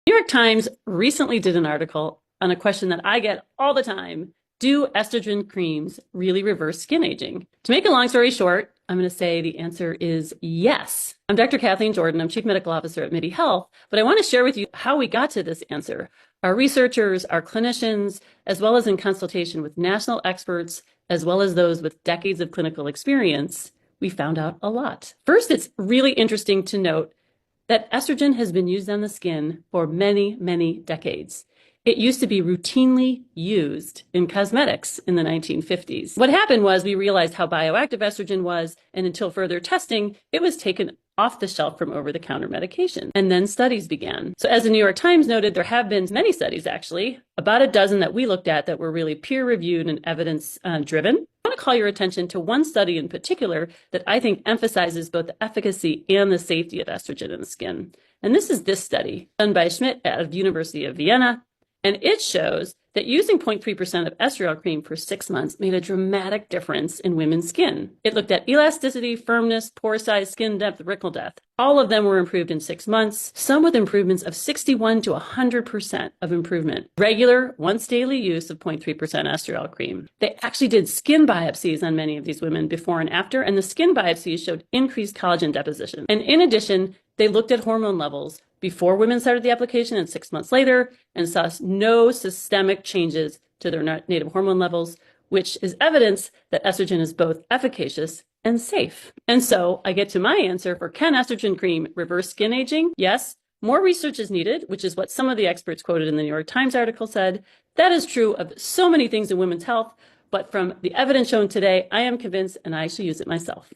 New York Times recently did an article on a question that I get all the time. Do estrogen creams really reverse skin aging? To make a long story short, I'm going to say the answer is yes. I'm Dr. Kathleen Jordan. I'm Chief Medical Officer at Midi Health, but I want to share with you how we got to this answer. Our researchers, our clinicians, as well as in consultation with national experts, as well as those with decades of clinical experience, we found out a lot. First, it's really interesting to note that estrogen has been used on the skin for many, many decades. It used to be routinely used in cosmetics in the 1950s. What happened was we realized how bioactive estrogen was, and until further testing, it was taken off the shelf from over-the-counter medication. And then studies began. So as the New York Times noted, there have been many studies, actually, about a dozen that we looked at that were really peer-reviewed and evidence-driven. I want to call your attention to one study in particular that I think emphasizes both the efficacy and the safety of estrogen in the skin. And this is this study done by Schmidt out of the University of Vienna. And it shows that using 0.3% of estriol cream for 6 months made a dramatic difference in women's skin. It looked at elasticity, firmness, pore size, skin depth, wrinkle depth. All of them were improved in 6 months, some with improvements of 61 to 100% of improvement. Regular, once daily use of 0.3% estriol cream. They actually did skin biopsies on many of these women before and after, and the skin biopsies showed increased collagen deposition. And in addition, they looked at hormone levels before women started the application and 6 months later, and saw no systemic changes to their native hormone levels, which is evidence that estrogen is both efficacious and safe. And so I get to my answer for, can estrogen cream reverse skin aging? Yes. More research is needed, which is what some of the experts quoted in the New York Times article said. That is true of so many things in women's health, but from the evidence shown today, I am convinced, and I actually use it myself.